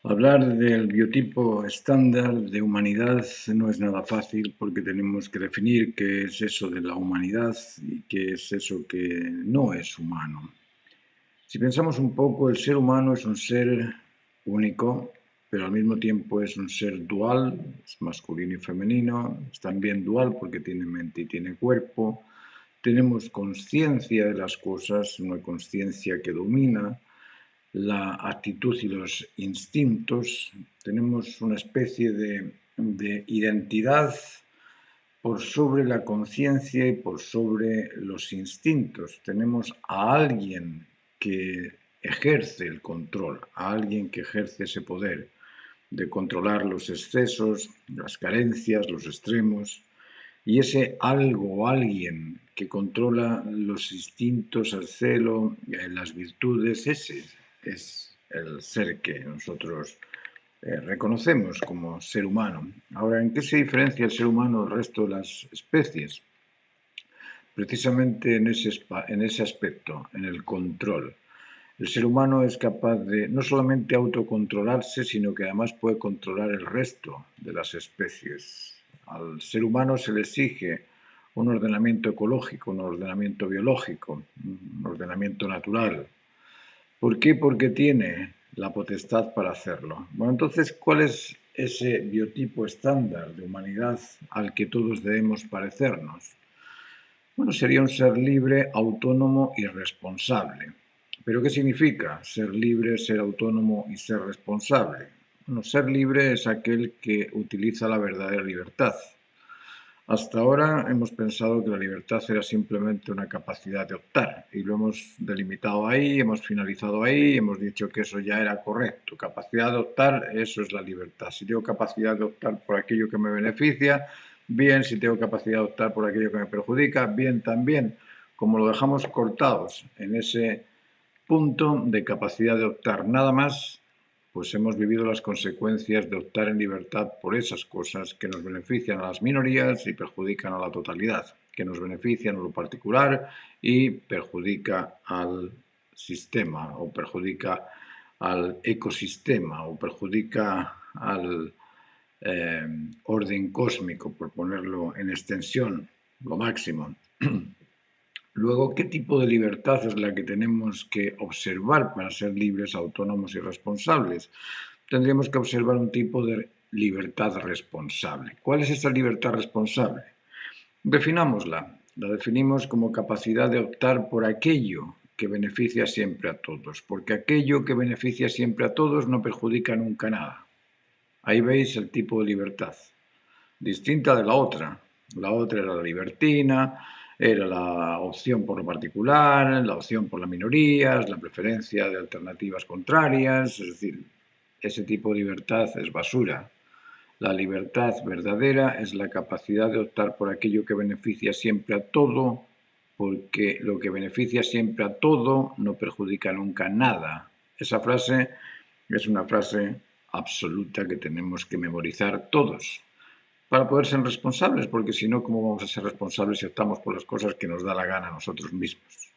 Hablar del biotipo estándar de humanidad no es nada fácil porque tenemos que definir qué es eso de la humanidad y qué es eso que no es humano. Si pensamos un poco, el ser humano es un ser único, pero al mismo tiempo es un ser dual, es masculino y femenino, es también dual porque tiene mente y tiene cuerpo. Tenemos conciencia de las cosas, una conciencia que domina la actitud y los instintos. Tenemos una especie de identidad por sobre la conciencia y por sobre los instintos. Tenemos a alguien que ejerce el control, a alguien que ejerce ese poder de controlar los excesos, las carencias, los extremos. Y ese algo o alguien que controla los instintos, el celo, las virtudes, ese es el ser que nosotros reconocemos como ser humano. Ahora, ¿en qué se diferencia el ser humano del resto de las especies? Precisamente en ese aspecto, en el control. El ser humano es capaz de no solamente autocontrolarse, sino que además puede controlar el resto de las especies. Al ser humano se le exige un ordenamiento ecológico, un ordenamiento biológico, un ordenamiento natural. ¿Por qué? Porque tiene la potestad para hacerlo. Bueno, entonces, ¿cuál es ese biotipo estándar de humanidad al que todos debemos parecernos? Bueno, sería un ser libre, autónomo y responsable. ¿Pero qué significa ser libre, ser autónomo y ser responsable? Bueno, ser libre es aquel que utiliza la verdadera libertad. Hasta ahora hemos pensado que la libertad era simplemente una capacidad de optar y lo hemos delimitado ahí, hemos finalizado ahí, hemos dicho que eso ya era correcto. Capacidad de optar, eso es la libertad. Si tengo capacidad de optar por aquello que me beneficia, bien. Si tengo capacidad de optar por aquello que me perjudica, bien también. Como lo dejamos cortados en ese punto de capacidad de optar nada más, pues hemos vivido las consecuencias de optar en libertad por esas cosas que nos benefician a las minorías y perjudican a la totalidad, que nos benefician a lo particular y perjudica al sistema o perjudica al ecosistema o perjudica al orden cósmico, por ponerlo en extensión, lo máximo. Luego, ¿qué tipo de libertad es la que tenemos que observar para ser libres, autónomos y responsables? Tendríamos que observar un tipo de libertad responsable. ¿Cuál es esa libertad responsable? Definámosla. La definimos como capacidad de optar por aquello que beneficia siempre a todos, porque aquello que beneficia siempre a todos no perjudica nunca nada. Ahí veis el tipo de libertad, distinta de la otra. La otra era la libertina, era la opción por lo particular, la opción por las minorías, la preferencia de alternativas contrarias, es decir, ese tipo de libertad es basura. La libertad verdadera es la capacidad de optar por aquello que beneficia siempre a todo, porque lo que beneficia siempre a todo no perjudica nunca nada. Esa frase es una frase absoluta que tenemos que memorizar todos para poder ser responsables, porque si no, ¿cómo vamos a ser responsables si optamos por las cosas que nos da la gana a nosotros mismos?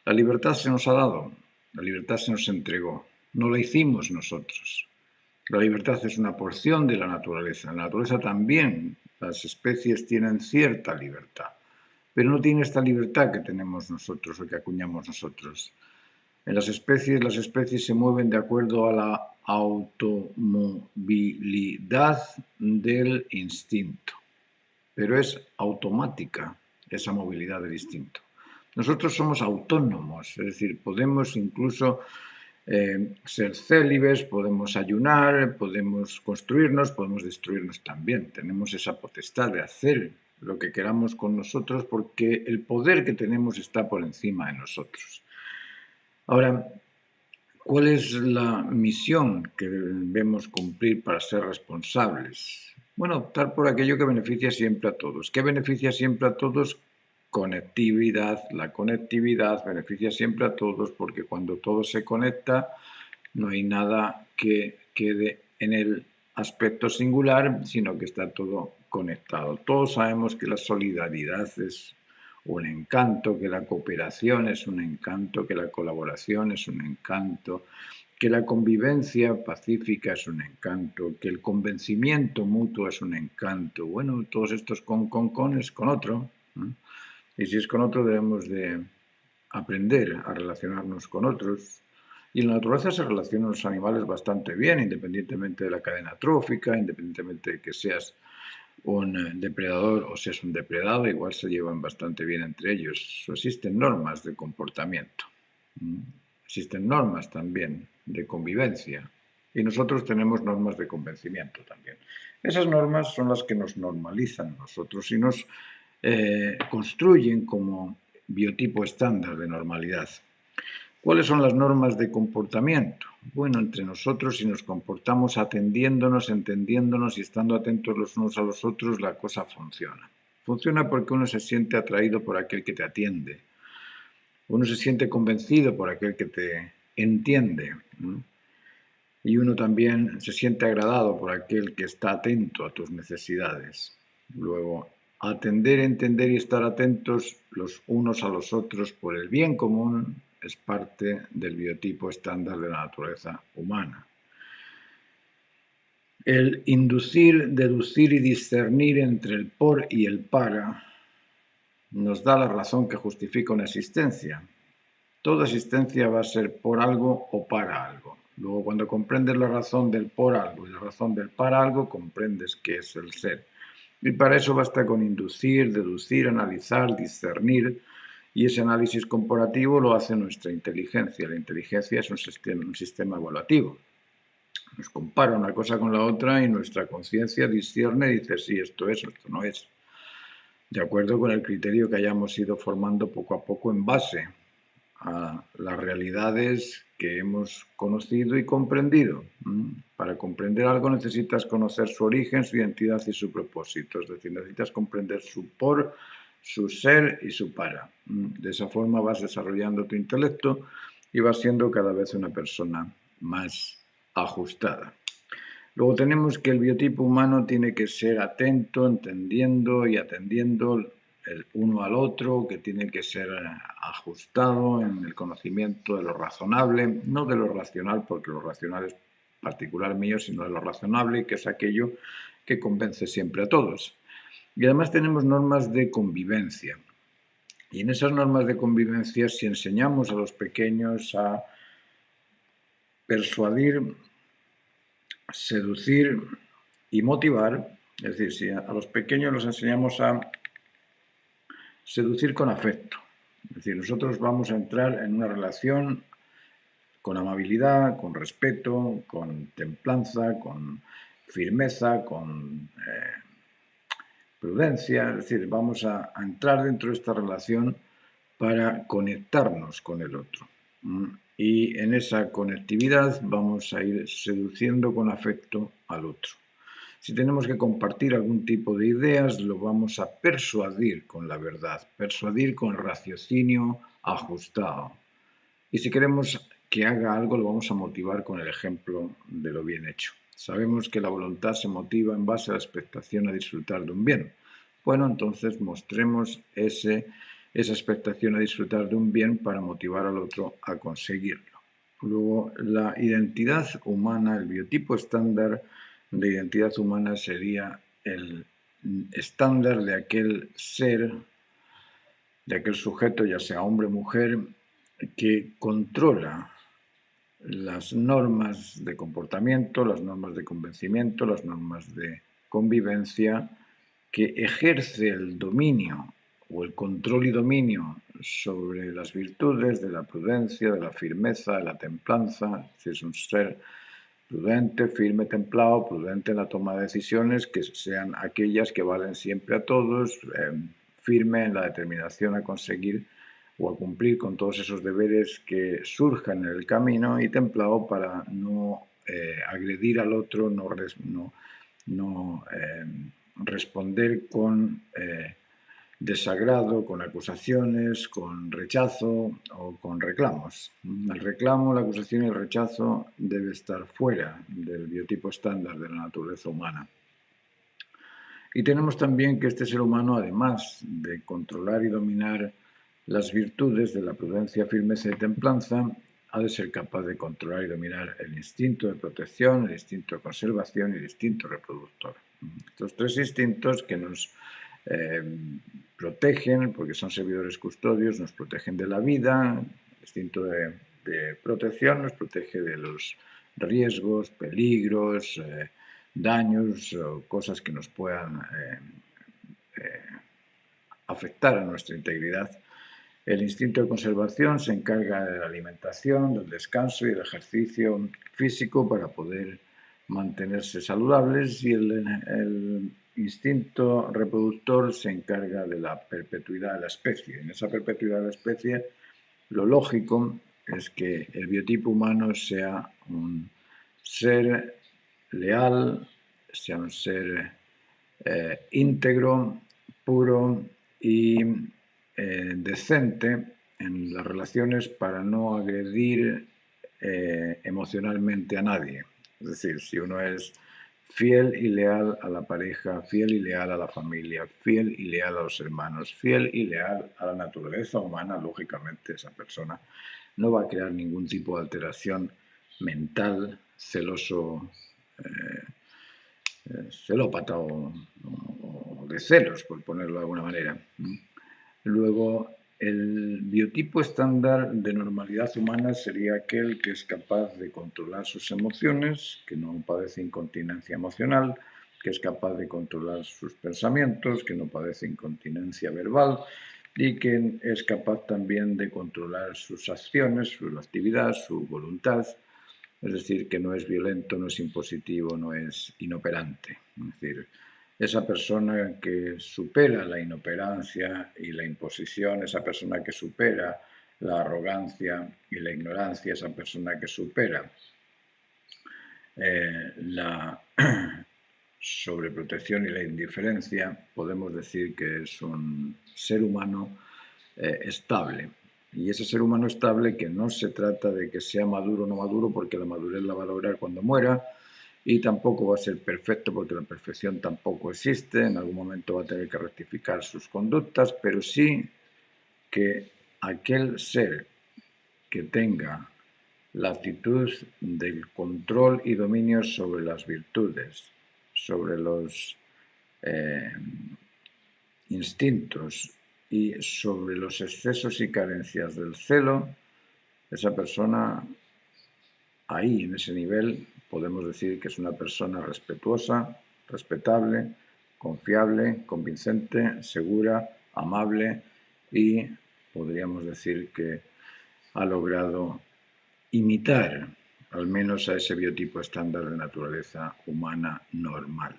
La libertad se nos ha dado, la libertad se nos entregó, no la hicimos nosotros. La libertad es una porción de la naturaleza. En la naturaleza también las especies tienen cierta libertad, pero no tiene esta libertad que tenemos nosotros o que acuñamos nosotros. En las especies se mueven de acuerdo a la automovilidad del instinto, pero es automática esa movilidad del instinto. Nosotros somos autónomos, es decir, podemos incluso ser célibes, podemos ayunar, podemos construirnos, podemos destruirnos también. Tenemos esa potestad de hacer lo que queramos con nosotros porque el poder que tenemos está por encima de nosotros. Ahora, ¿cuál es la misión que debemos cumplir para ser responsables? Bueno, optar por aquello que beneficia siempre a todos. ¿Qué beneficia siempre a todos? Conectividad. La conectividad beneficia siempre a todos porque cuando todo se conecta no hay nada que quede en el aspecto singular, sino que está todo conectado. Todos sabemos que la solidaridad es un encanto, que la cooperación es un encanto, que la colaboración es un encanto, que la convivencia pacífica es un encanto, que el convencimiento mutuo es un encanto. Bueno, todos estos con es con otro, ¿no? Y si es con otro debemos de aprender a relacionarnos con otros. Y en la naturaleza se relacionan los animales bastante bien, independientemente de la cadena trófica, independientemente de que seas un depredador o seas un depredado, igual se llevan bastante bien entre ellos. Existen normas de comportamiento, existen normas también de convivencia y nosotros tenemos normas de convencimiento también. Esas normas son las que nos normalizan a nosotros y nos construyen como biotipo estándar de normalidad. ¿Cuáles son las normas de comportamiento? Bueno, entre nosotros, si nos comportamos atendiéndonos, entendiéndonos y estando atentos los unos a los otros, la cosa funciona. Funciona porque uno se siente atraído por aquel que te atiende. Uno se siente convencido por aquel que te entiende. Y uno también se siente agradado por aquel que está atento a tus necesidades. Luego, atender, entender y estar atentos los unos a los otros por el bien común es parte del biotipo estándar de la naturaleza humana. El inducir, deducir y discernir entre el por y el para nos da la razón que justifica una existencia. Toda existencia va a ser por algo o para algo. Luego, cuando comprendes la razón del por algo y la razón del para algo, comprendes qué es el ser. Y para eso basta con inducir, deducir, analizar, discernir. Y ese análisis comparativo lo hace nuestra inteligencia. La inteligencia es un sistema evaluativo. Nos compara una cosa con la otra y nuestra conciencia discierne y dice, sí, esto es, esto no es. De acuerdo con el criterio que hayamos ido formando poco a poco en base a las realidades que hemos conocido y comprendido. Para comprender algo necesitas conocer su origen, su identidad y su propósito. Es decir, necesitas comprender su por, su ser y su para. De esa forma vas desarrollando tu intelecto y vas siendo cada vez una persona más ajustada. Luego tenemos que el biotipo humano tiene que ser atento, entendiendo y atendiendo el uno al otro, que tiene que ser ajustado en el conocimiento de lo razonable, no de lo racional, porque lo racional es particular mío, sino de lo razonable, que es aquello que convence siempre a todos. Y además tenemos normas de convivencia. Y en esas normas de convivencia, si enseñamos a los pequeños a persuadir, seducir y motivar, es decir, si a los pequeños los enseñamos a seducir con afecto, es decir, nosotros vamos a entrar en una relación con amabilidad, con respeto, con templanza, con firmeza, con prudencia, es decir, vamos a entrar dentro de esta relación para conectarnos con el otro. Y en esa conectividad vamos a ir seduciendo con afecto al otro. Si tenemos que compartir algún tipo de ideas, lo vamos a persuadir con la verdad, persuadir con raciocinio ajustado. Y si queremos que haga algo, lo vamos a motivar con el ejemplo de lo bien hecho. Sabemos que la voluntad se motiva en base a la expectación a disfrutar de un bien. Bueno, entonces mostremos esa expectación a disfrutar de un bien para motivar al otro a conseguirlo. Luego, la identidad humana, el biotipo estándar de identidad humana sería el estándar de aquel ser, de aquel sujeto, ya sea hombre o mujer, que controla las normas de comportamiento, las normas de convencimiento, las normas de convivencia, que ejerce el dominio o el control y dominio sobre las virtudes de la prudencia, de la firmeza, de la templanza. Es un ser prudente, firme, templado, prudente en la toma de decisiones, que sean aquellas que valen siempre a todos, firme en la determinación a conseguir o a cumplir con todos esos deberes que surjan en el camino, y templado para no agredir al otro, no responder con desagrado, con acusaciones, con rechazo o con reclamos. El reclamo, la acusación y el rechazo debe estar fuera del biotipo estándar de la naturaleza humana. Y tenemos también que este ser humano, además de controlar y dominar las virtudes de la prudencia, firmeza y templanza, ha de ser capaz de controlar y dominar el instinto de protección, el instinto de conservación y el instinto reproductor. Estos tres instintos que nos protegen, porque son servidores custodios, nos protegen de la vida. El instinto de protección nos protege de los riesgos, peligros, daños o cosas que nos puedan afectar a nuestra integridad. El instinto de conservación se encarga de la alimentación, del descanso y del ejercicio físico para poder mantenerse saludables, y el instinto reproductor se encarga de la perpetuidad de la especie. En esa perpetuidad de la especie, lo lógico es que el biotipo humano sea un ser leal, sea un ser íntegro, puro y decente en las relaciones para no agredir emocionalmente a nadie. Es decir, si uno es fiel y leal a la pareja, fiel y leal a la familia, fiel y leal a los hermanos, fiel y leal a la naturaleza humana, lógicamente esa persona no va a crear ningún tipo de alteración mental, celoso, celópata o de celos, por ponerlo de alguna manera. Luego, el biotipo estándar de normalidad humana sería aquel que es capaz de controlar sus emociones, que no padece incontinencia emocional, que es capaz de controlar sus pensamientos, que no padece incontinencia verbal y que es capaz también de controlar sus acciones, su actividad, su voluntad. Es decir, que no es violento, no es impositivo, no es inoperante. Es decir, esa persona que supera la inoperancia y la imposición, esa persona que supera la arrogancia y la ignorancia, esa persona que supera la sobreprotección y la indiferencia, podemos decir que es un ser humano estable. Y ese ser humano estable, que no se trata de que sea maduro o no maduro, porque la madurez la va a lograr cuando muera, y tampoco va a ser perfecto porque la perfección tampoco existe, en algún momento va a tener que rectificar sus conductas, pero sí que aquel ser que tenga la actitud del control y dominio sobre las virtudes, sobre los instintos y sobre los excesos y carencias del celo, esa persona, ahí en ese nivel, podemos decir que es una persona respetuosa, respetable, confiable, convincente, segura, amable, y podríamos decir que ha logrado imitar al menos a ese biotipo estándar de naturaleza humana normal.